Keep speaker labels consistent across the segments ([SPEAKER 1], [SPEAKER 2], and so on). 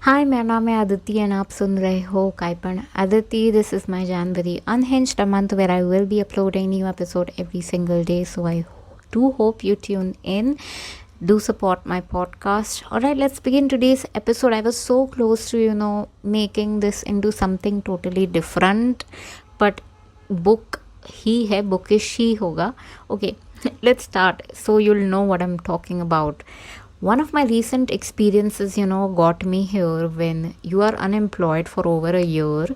[SPEAKER 1] हाय, मेरा नाम है अदिति एंड आप सुन रहे हो काइपन Aditi. This is my January Unhinged, a month where I will be uploading new episode every single day. So I do hope you tune in. Do support my podcast. Alright, let's begin today's episode. I was so close to, making this into something totally different. But book ही है, bookish ही होगा. Okay, let's start so you'll know what I'm talking about. One of my recent experiences, got me here. When you are unemployed for over a year,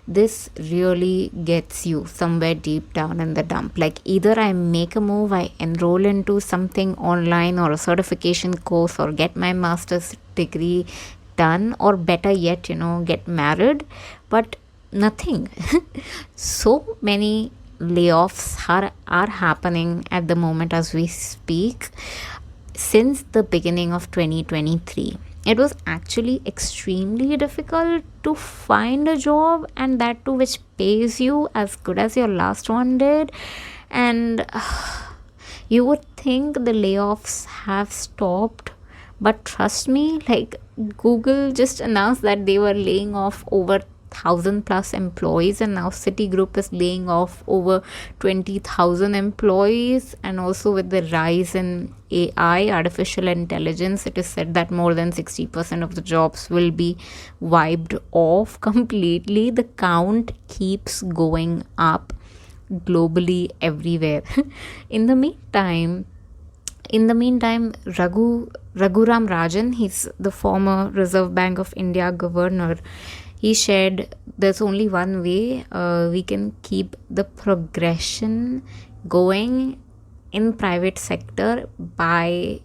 [SPEAKER 1] this really gets you somewhere deep down in the dump. Like either I make a move, I enroll into something online or a certification course or get my master's degree done, or better yet, get married, but nothing. So many layoffs are happening at the moment as we speak. Since the beginning of 2023, it was actually extremely difficult to find a job, and that too which pays you as good as your last one did. And you would think the layoffs have stopped, but trust me, like Google just announced that they were laying off over 1,000 plus employees, and now Citigroup is laying off over 20,000 employees. And also with the rise in AI, artificial intelligence, it is said that more than 60% of the jobs will be wiped off completely. The count keeps going up globally everywhere. in the meantime Raghuram Rajan, he's the former Reserve Bank of India governor, he shared there's only one way we can keep the progression going in private sector by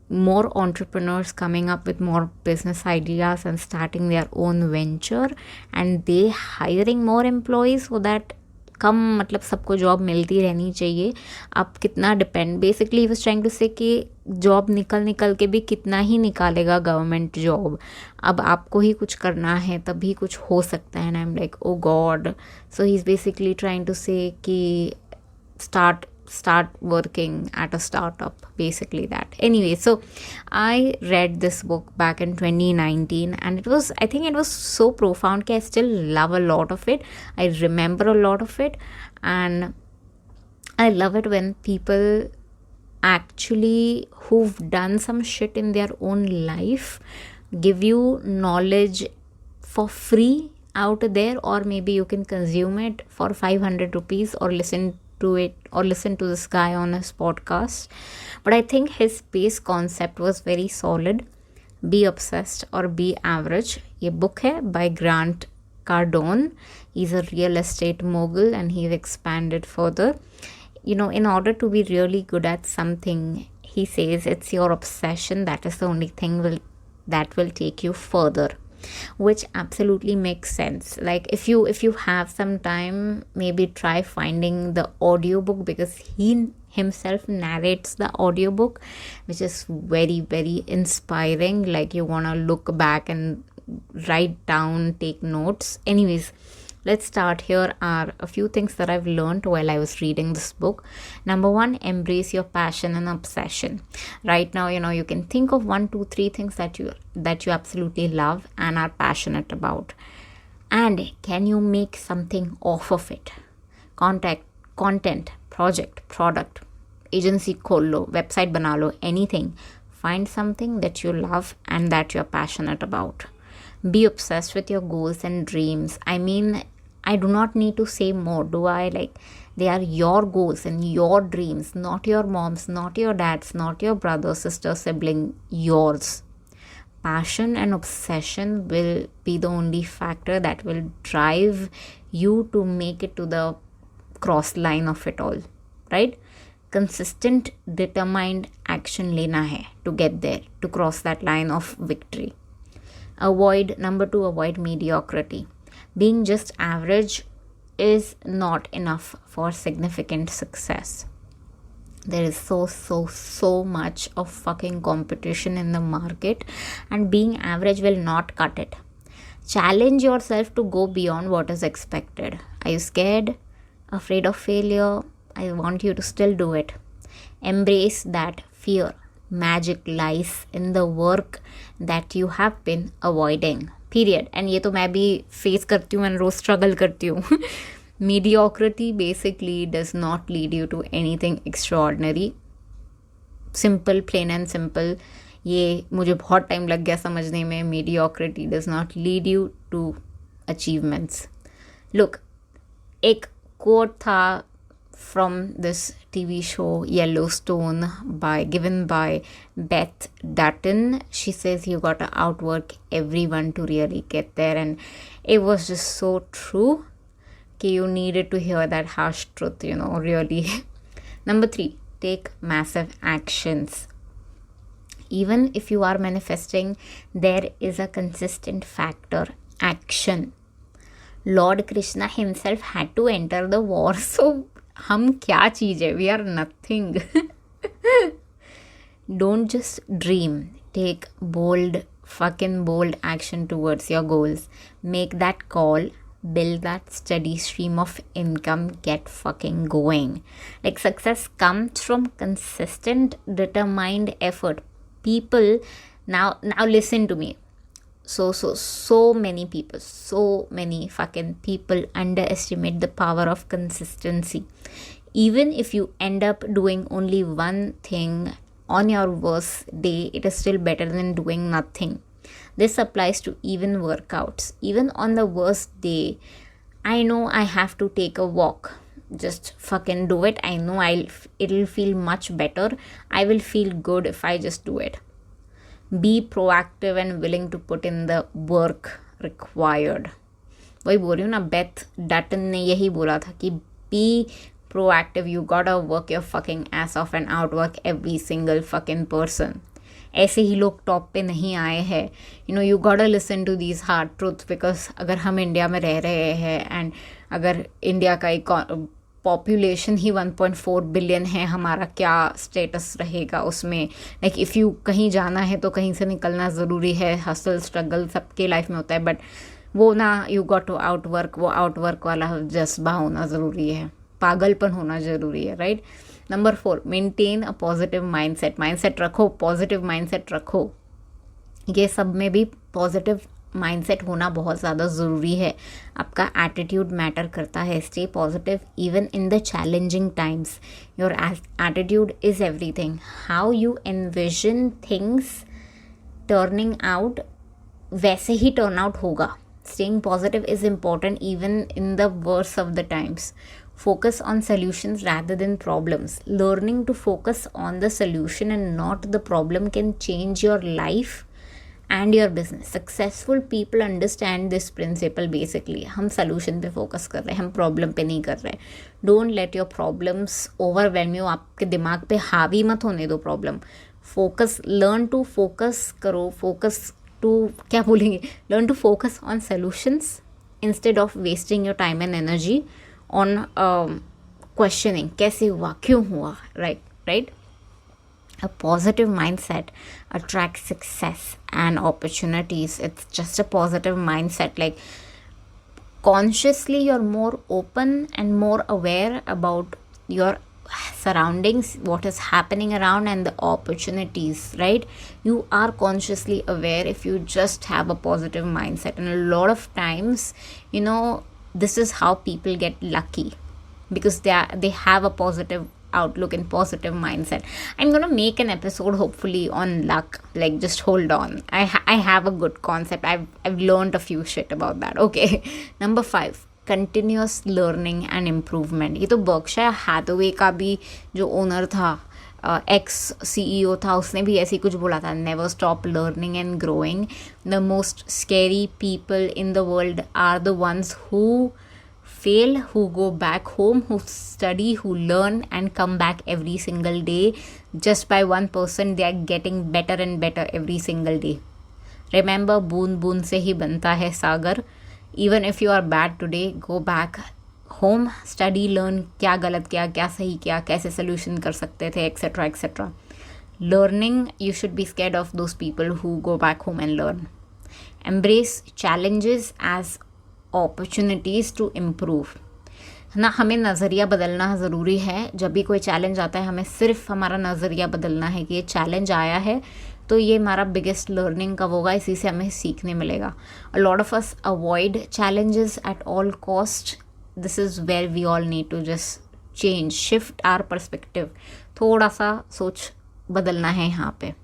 [SPEAKER 1] more entrepreneurs coming up with more business ideas and starting their own venture, and they hiring more employees so that कम मतलब सबको job मिलती रहनी चाहिए. अब कितना depend, basically he was trying to say कि job निकल के भी कितना ही निकालेगा गवर्नमेंट जॉब. अब आपको ही कुछ करना है तभी कुछ हो सकता है. I am like oh God. So he is basically trying to say कि start working at a startup, basically that. Anyway, so I read this book back in 2019, and I think it was so profound that I still love a lot of it. I remember a lot of it, and I love it when people actually who've done some shit in their own life give you knowledge for free out there, or maybe you can consume it for 500 rupees or listen to this guy on his podcast. But I think his base concept was very solid. Be obsessed or be average. Ye book hai by Grant Cardone. He's a real estate mogul, and he's expanded further. In order to be really good at something, he says it's your obsession that is the only thing that will take you further, which absolutely makes sense. Like if you have some time, maybe try finding the audiobook, because he himself narrates the audiobook, which is very, very inspiring. Like you want to look back and write down, take notes. Anyways, let's start. Here are a few things that I've learned while I was reading this book. Number one, embrace your passion and obsession. Right now, you can think of 1, 2, 3 things that you absolutely love and are passionate about. And can you make something off of it? Content, project, product, agency खोल लो, website बना लो, anything. Find something that you love and that you're passionate about. Be obsessed with your goals and dreams. I mean, I do not need to say more, do I? Like, they are your goals and your dreams, not your mom's, not your dad's, not your brother, sister, sibling, yours. Passion and obsession will be the only factor that will drive you to make it to the cross line of it all, right? Consistent, determined action lena hai to get there, to cross that line of victory. Number 2, avoid mediocrity. Being just average is not enough for significant success. There is so much of fucking competition in the market, and being average will not cut it. Challenge yourself to go beyond what is expected. Are you scared? Afraid of failure? I want you to still do it. Embrace that fear. magic lies in the work that you have been avoiding. Period. And ये तो मैं भी face करती हूँ and rose struggle करती हूँ. Mediocrity basically does not lead you to anything extraordinary. Simple, plain and simple. ये मुझे बहुत टाइम लग गया समझने में. Mediocrity does not lead you to achievements. Look, एक quote था from this TV show Yellowstone given by Beth Dutton. She says you gotta outwork everyone to really get there, and it was just so true. You needed to hear that harsh truth, really. Number 3, take massive actions. Even if you are manifesting, there is a consistent factor: action. Lord Krishna himself had to enter the war, so हम क्या चीज़ है? We are nothing. Don't just dream. Take fucking bold action towards your goals. Make that call. Build that steady stream of income. Get fucking going. Like, success comes from consistent, determined effort. People, now listen to me. So many people, so many fucking people underestimate the power of consistency. Even if you end up doing only one thing on your worst day, it is still better than doing nothing. This applies to even workouts. Even on the worst day, I know I have to take a walk. Just fucking do it. I know it'll feel much better. I will feel good if I just do it. Be proactive and willing to put in the work required. वही बोल रही हूँ ना, Beth Dutton ने यही बोला था कि be proactive. You gotta work your fucking ass off and outwork every single fucking person. ऐसे ही लोग टॉप पे नहीं आए हैं. You gotta listen to these hard truths, because अगर हम इंडिया में रह रहे हैं एंड अगर इंडिया का पॉपुलेशन ही 1.4 बिलियन है, हमारा क्या स्टेटस रहेगा उसमें. लाइक इफ़ यू कहीं जाना है तो कहीं से निकलना ज़रूरी है. हसल स्ट्रगल सबके लाइफ में होता है, बट वो ना, यू गॉट टू आउटवर्क. वो आउटवर्क वाला जज्बा होना ज़रूरी है, पागलपन होना ज़रूरी है, right. Number 4, maintain a positive mindset. Mindset रखो, पॉजिटिव माइंडसेट रखो. ये सब में भी पॉजिटिव माइंडसेट होना बहुत ज़्यादा ज़रूरी है. आपका एटीट्यूड मैटर करता है. Stay positive even in the challenging times. Your attitude is everything. How you envision things turning out, वैसे ही टर्न आउट होगा. Staying positive is important even in the worst of the times. Focus on solutions rather than problems. Learning to focus on the solution and not the problem can change your life and your business. Successful people understand this principle basically. हम solution पे focus कर रहे हैं, हम problem पे नहीं कर रहे. Don't let your problems overwhelm you. आपके दिमाग पे हावी मत होने दो problem. Focus, learn to focus करो. Focus to, क्या बोलेंगे, learn to focus on solutions instead of wasting your time and energy on questioning कैसे हुआ, क्यों हुआ, right. A positive mindset attracts success and opportunities. It's just a positive mindset. Like, consciously you're more open and more aware about your surroundings, what is happening around, and the opportunities, right. You are consciously aware if you just have a positive mindset. And a lot of times, this is how people get lucky, because they have a positive outlook and positive mindset. I'm gonna make an episode hopefully on luck. Like, just hold on. I have a good concept. I've learned a few shit about that. Okay. Number 5, continuous learning and improvement. ये तो Berkshire Hathaway का भी जो owner था, x CEO था, उसने भी ऐसे कुछ बोला था. Never stop learning and growing. The most scary people in the world are the ones who fail, who go back home, who study, who learn and come back every single day. Just by 1%, they are getting better and better every single day. Remember, बूंद बूंद से ही बनता है सागर. Even if you are bad today, go back home, study, learn क्या गलत किया, क्या सही किया, कैसे solution कर सकते थे, etc. etc. Learning, you should be scared of those people who go back home and learn. Embrace challenges as opportunities to improve. ना, हमें नज़रिया बदलना ज़रूरी है। जब भी कोई चैलेंज आता है हमें सिर्फ हमारा नज़रिया बदलना है कि ये चैलेंज आया है तो ये हमारा बिगेस्ट लर्निंग कब होगा, इसी से हमें सीखने मिलेगा। A lot of us avoid challenges at all cost. This is where we all need to just change, shift our perspective. थोड़ा सा सोच बदलना है यहाँ पे।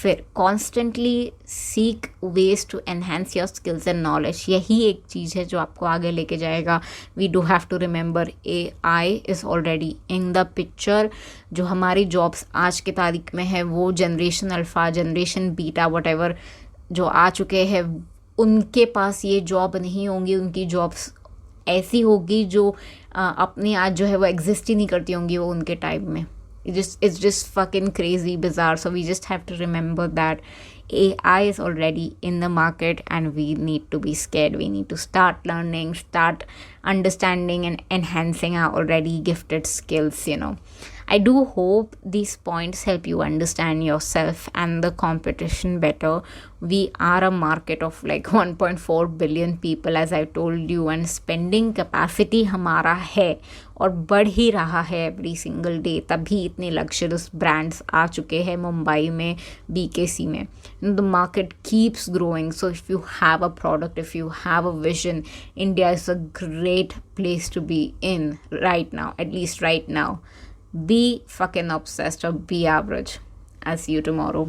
[SPEAKER 1] फिर constantly seek ways to enhance your skills and knowledge, यही एक चीज़ है जो आपको आगे लेके जाएगा। We do have to remember AI is already in the picture. जो हमारी जॉब्स आज की तारीख में है वो generation alpha, generation beta, what जो आ चुके हैं, उनके पास ये जॉब नहीं होंगी। उनकी जॉब्स ऐसी होगी जो अपनी आज जो है वो एग्जिस्ट ही नहीं करती होंगी वो उनके टाइम में। It's just fucking crazy bizarre. So we just have to remember that AI is already in the market and we need to be scared. We need to start learning, start understanding and enhancing our already gifted skills, you know. I do hope these points help you understand yourself and the competition better. We are a market of like 1.4 billion people, as I told you, and spending capacity हमारा है और बढ़ ही रहा है every single day. तभी इतने luxurious brands आ चुके हैं मुंबई में, BKC में। The market keeps growing. So if you have a product, if you have a vision, India is a great place to be in right now, at least right now. Be fucking obsessed or be average. I'll see you tomorrow.